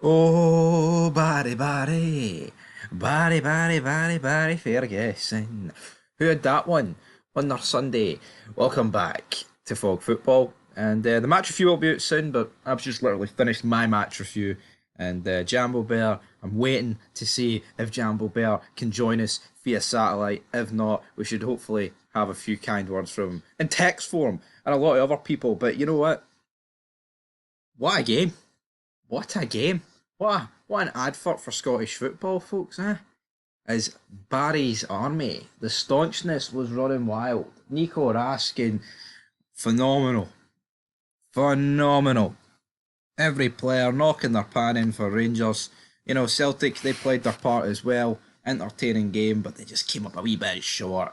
Oh, body, Ferguson. Who had that one on their Sunday? Welcome back to Fog Football. And the match review will be out soon, but I've just literally finished my match review. And Jambo Bear, I'm waiting to see if Jambo Bear can join us via satellite. If not, we should hopefully have a few kind words from him in text form and a lot of other people. But you know what? What a game! What a game! What an advert for Scottish football, folks, eh? As Barry's army, the staunchness was running wild. Nico Raskin, phenomenal. Phenomenal. Every player knocking their pan in for Rangers. You know, Celtic, they played their part as well. Entertaining game, but they just came up a wee bit short.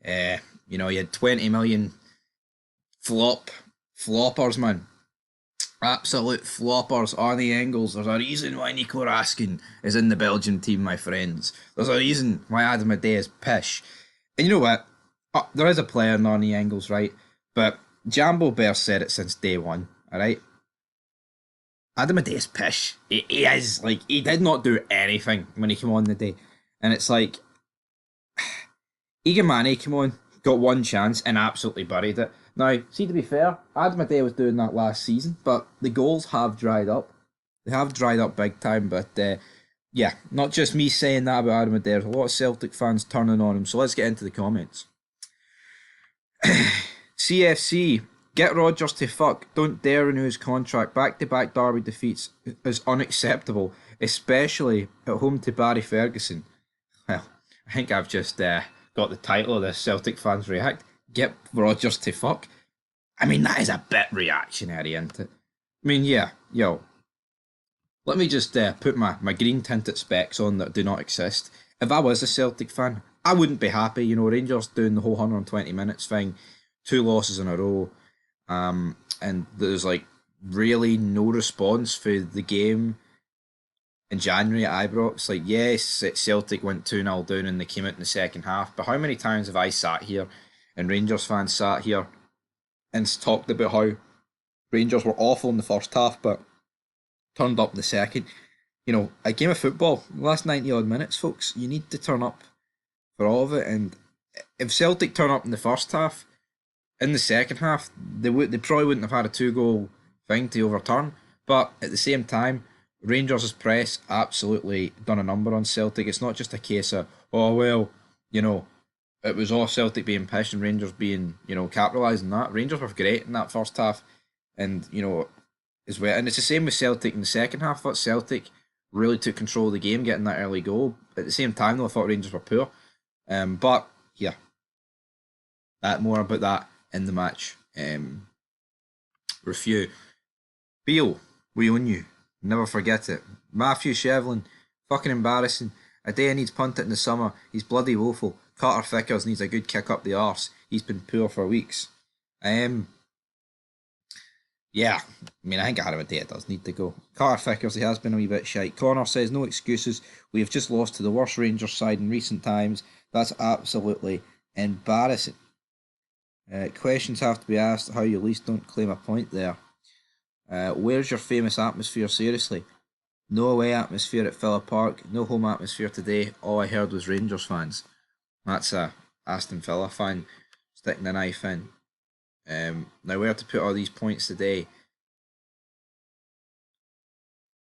You know, you had 20 million floppers, man. Absolute floppers on the angles. There's a reason why Nico Raskin is in the Belgian team, my friends. There's a reason why Adam Idah is pish. And you know what? There is a player in on the angles, right? But Jambo Bear said it since day one, alright? Adam Idah is pish. He is. Like, he did not do anything when he came on the day. And it's like, Egan Manny came on, got one chance, and absolutely buried it. Now, see, to be fair, Adam Idah was doing that last season, but the goals have dried up. They have dried up big time, but yeah, not just me saying that about Adam Idah. There's a lot of Celtic fans turning on him, so let's get into the comments. CFC, get Rodgers to fuck. Don't dare renew his contract. Back-to-back derby defeats is unacceptable, especially at home to Barry Ferguson. Well, I think I've just got the title of this Celtic fans react. Get Rodgers to fuck. I mean, that is a bit reactionary, isn't it? I mean, yeah, yo. Let me just put my green tinted specs on that do not exist. If I was a Celtic fan, I wouldn't be happy. You know, Rangers doing the whole 120 minutes thing, 2 losses in a row, and there's like really no response for the game in January at Ibrox. Like, yes, Celtic went 2-0 down and they came out in the second half, but how many times have I sat here and Rangers fans sat here and talked about how Rangers were awful in the first half but turned up the second? You know, a game of football, last 90 odd minutes, folks, you need to turn up for all of it. And if Celtic turn up in the first half, in the second half, they probably wouldn't have had a 2 goal thing to overturn. But at the same time, Rangers' press absolutely done a number on Celtic. It's not just a case of, oh well, you know, it was all Celtic being pissed and Rangers being, you know, capitalising that. Rangers were great in that first half, and you know, as well. And it's the same with Celtic in the second half. I thought Celtic really took control of the game, getting that early goal. At the same time, though, I thought Rangers were poor. But yeah, more about that in the match review. Beale, we own you. Never forget it. Matthew Shevlin, fucking embarrassing. Idah needs punting in the summer. He's bloody woeful. Carter Vickers needs a good kick up the arse. He's been poor for weeks. Yeah, I mean, I think Adam Idah does need to go. Carter Vickers, he has been a wee bit shite. Connor says, no excuses. We have just lost to the worst Rangers side in recent times. That's absolutely embarrassing. Questions have to be asked how you at least don't claim a point there. Where's your famous atmosphere, seriously? No away atmosphere at Villa Park, no home atmosphere today. All I heard was Rangers fans. That's a Aston Villa fan sticking the knife in. Now where to put all these points today?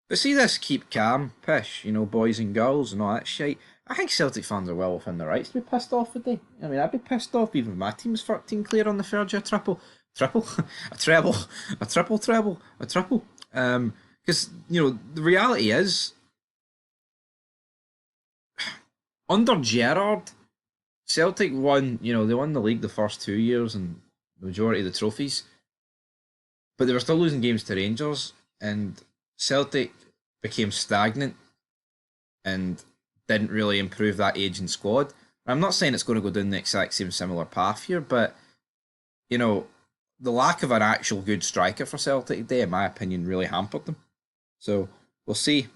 But see this keep calm, pish, you know, boys and girls and all that shit. I think Celtic fans are well within their rights to be pissed off today. I mean, I'd be pissed off even if my team's 13 clear on the verge of a triple. A treble. A triple treble. A triple. Because, you know, the reality is, under Gerrard, Celtic won, you know, they won the league the first 2 years and the majority of the trophies. But they were still losing games to Rangers, and Celtic became stagnant and didn't really improve that aging squad. I'm not saying it's going to go down the exact same similar path here, but, you know, the lack of an actual good striker for Celtic today, in my opinion, really hampered them. So we'll see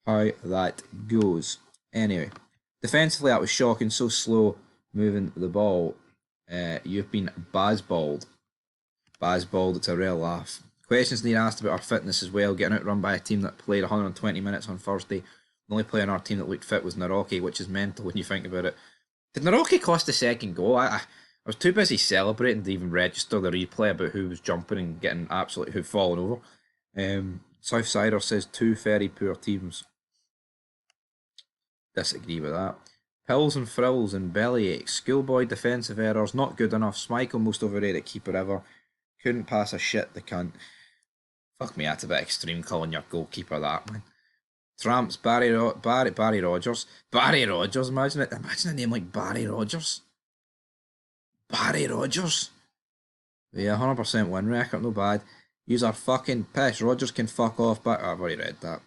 how that goes. Anyway, defensively, that was shocking. So slow moving the ball. You've been Bazballed. It's a real laugh. Questions need asked about our fitness as well, getting outrun by a team that played 120 minutes on Thursday. The only player on our team that looked fit was Naroki, which is mental when you think about it. Did Naroki cost the second goal? I was too busy celebrating to even register the replay about who was jumping and getting absolutely who'd fallen over. Southsider says 2 very poor teams. Disagree with that. Pills and frills and bellyache. Schoolboy defensive errors, not good enough. Schmeichel, most overrated keeper ever. Couldn't pass a shit, the cunt. Fuck me, that's a bit extreme calling your goalkeeper that, man. Tramps, Barry Rodgers. Barry Rodgers, imagine it. Imagine a name like Barry Rodgers. Barry Rodgers. Yeah, 100% win record, no bad. Use our fucking piss. Rodgers can fuck off, but I've already read that.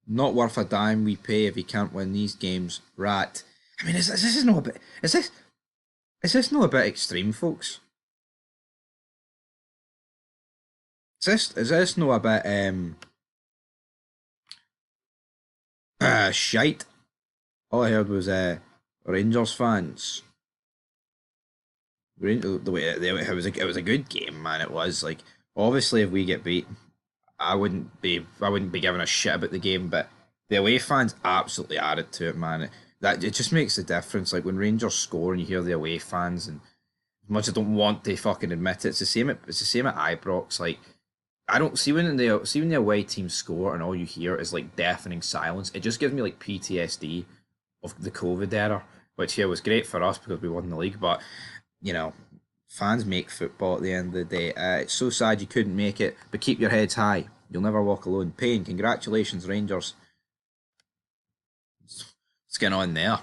Not worth a dime we pay if he can't win these games. Rat. I mean, is this not a bit? Is this not a bit extreme, folks? Is this not a bit shite? All I heard was Rangers fans. It was a good game, man. It was like, obviously if we get beat, I wouldn't be giving a shit about the game, but the away fans absolutely added to it, man. It just makes a difference. Like when Rangers score and you hear the away fans, and as much as I don't want to fucking admit it, it's the same at Ibrox. Like I don't see when the away team score and all you hear is like deafening silence. It just gives me like PTSD of the COVID era, which was great for us because we won the league, but you know, fans make football at the end of the day. It's so sad you couldn't make it, but keep your heads high. You'll never walk alone. Payne, congratulations, Rangers. What's going on there?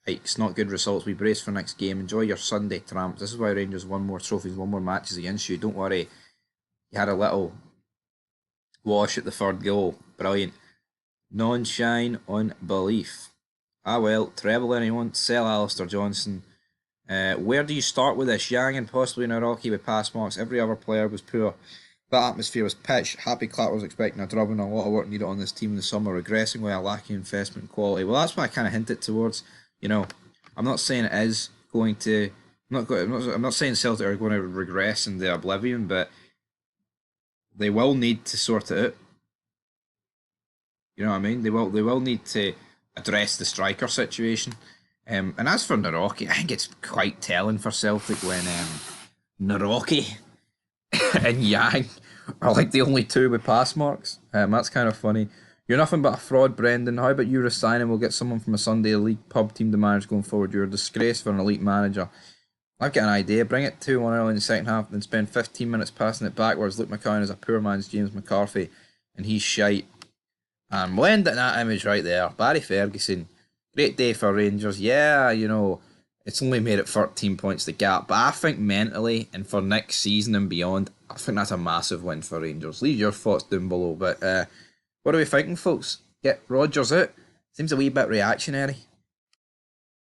It's not good results. We brace for next game. Enjoy your Sunday, tramps. This is why Rangers won more trophies, won more matches against you. Don't worry. You had a little wash at the third goal. Brilliant. Non-shine on belief. Ah well, treble anyone. Sell Alistair Johnson. Where do you start with this? Yang and possibly Naroki with pass marks. Every other player was poor. That atmosphere was pitched. Happy Clark was expecting a drubbing. A lot of work needed on this team in the summer, regressing while lacking investment quality. Well, that's what I kind of hinted towards. You know, I'm not saying it is going to. I'm not saying Celtic are going to regress into oblivion, but they will need to sort it out. You know what I mean? They will need to address the striker situation. And as for Naroki, I think it's quite telling for Celtic when Naroki and Yang are like the only two with pass marks. That's kind of funny. You're nothing but a fraud, Brendan. How about you resign and we'll get someone from a Sunday League pub team to manage going forward? You're a disgrace for an elite manager. I've got an idea. Bring it 2-1 early in the second half, then spend 15 minutes passing it backwards. Luke McCown is a poor man's James McCarthy, and he's shite. And we'll end at that image right there. Barry Ferguson. Great day for Rangers. Yeah, you know, it's only made it 13 points the gap, but I think mentally and for next season and beyond, I think that's a massive win for Rangers. Leave your thoughts down below. But what are we thinking, folks? Get Rodgers out? Seems a wee bit reactionary.